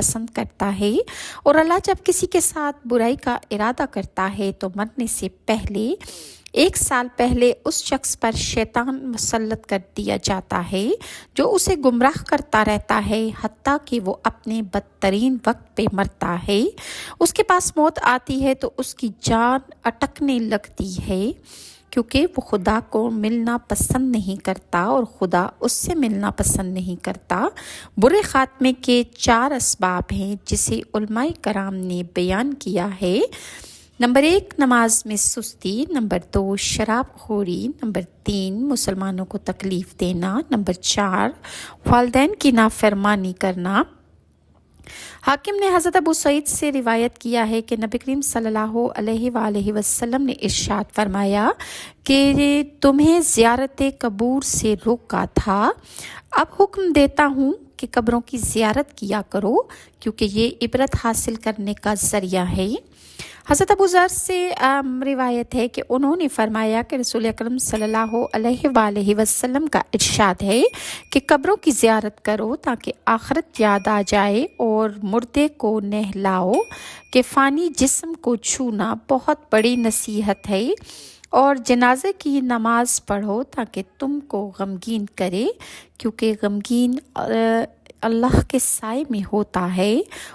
پسند کرتا ہے، اور اللہ جب کسی کے ساتھ برائی کا ارادہ کرتا ہے تو مرنے سے پہلے 1 سال پہلے اس شخص پر شیطان مسلط کر دیا جاتا ہے جو اسے گمراہ کرتا رہتا ہے حتیٰ کہ وہ اپنے بدترین وقت پہ مرتا ہے۔ اس کے پاس موت آتی ہے تو اس کی جان اٹکنے لگتی ہے، کیونکہ وہ خدا کو ملنا پسند نہیں کرتا اور خدا اس سے ملنا پسند نہیں کرتا۔ برے خاتمے کے 4 اسباب ہیں جسے علماء کرام نے بیان کیا ہے۔ نمبر 1 نماز میں سستی، نمبر 2 شراب خوری، نمبر 3 مسلمانوں کو تکلیف دینا، نمبر 4 والدین کی نافرمانی کرنا۔ حاکم نے حضرت ابو سعید سے روایت کیا ہے کہ نبی کریم صلی اللہ علیہ وآلہ وسلم نے ارشاد فرمایا کہ تمہیں زیارت قبور سے روکا تھا، اب حکم دیتا ہوں کہ قبروں کی زیارت کیا کرو، کیونکہ یہ عبرت حاصل کرنے کا ذریعہ ہے۔ حضرت ابو ذر سے روایت ہے کہ انہوں نے فرمایا کہ رسول اکرم صلی اللہ علیہ وآلہ وسلم کا ارشاد ہے کہ قبروں کی زیارت کرو تاکہ آخرت یاد آ جائے، اور مردے کو نہلاؤ کہ فانی جسم کو چھونا بہت بڑی نصیحت ہے، اور جنازے کی نماز پڑھو تاکہ تم کو غمگین کرے، کیونکہ غمگین اللہ کے سائے میں ہوتا ہے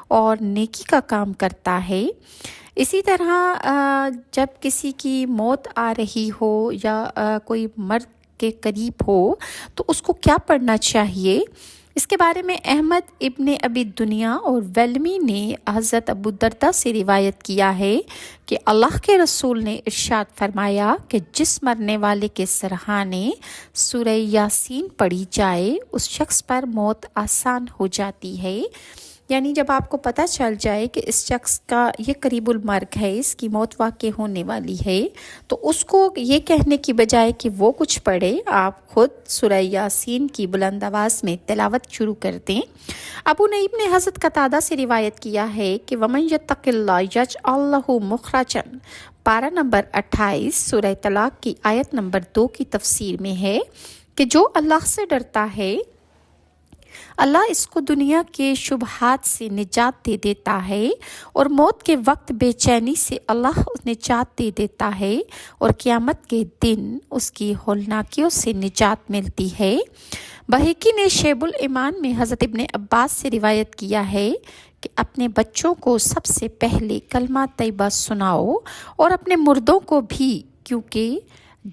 اور نیکی کا کام کرتا ہے۔ اسی طرح جب کسی کی موت آ رہی ہو یا کوئی مرد کے قریب ہو تو اس کو کیا پڑھنا چاہیے، اس کے بارے میں احمد ابن ابی دنیا اور ویلمی نے حضرت ابو دردہ سے روایت کیا ہے کہ اللہ کے رسول نے ارشاد فرمایا کہ جس مرنے والے کے سرہانے سورہ یاسین پڑھی جائے اس شخص پر موت آسان ہو جاتی ہے۔ یعنی جب آپ کو پتہ چل جائے کہ اس شخص کا یہ قریب المرگ ہے، اس کی موت واقع ہونے والی ہے، تو اس کو یہ کہنے کی بجائے کہ وہ کچھ پڑھے، آپ خود سورہ یاسین کی بلند آواز میں تلاوت شروع کر دیں۔ ابو نعیم نے حضرت قتادہ سے روایت کیا ہے کہ وَمَن يَتَّقِ اللَّهَ يَجْعَل لَّهُ مَخْرَجًا، پارہ نمبر 28 سورہ طلاق کی آیت نمبر 2 کی تفسیر میں ہے کہ جو اللہ سے ڈرتا ہے اللہ اس کو دنیا کے شبہات سے نجات دے دیتا ہے، اور موت کے وقت بے چینی سے اللہ نجات دے دیتا ہے، اور قیامت کے دن اس کی ہولناکیوں سے نجات ملتی ہے۔ بہقی نے شیب الایمان میں حضرت ابن عباس سے روایت کیا ہے کہ اپنے بچوں کو سب سے پہلے کلمہ طیبہ سناؤ اور اپنے مردوں کو بھی، کیونکہ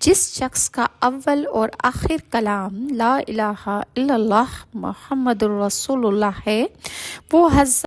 جس شخص کا اول اور آخر کلام لا الہ الا اللہ محمد الرسول اللہ ہے وہ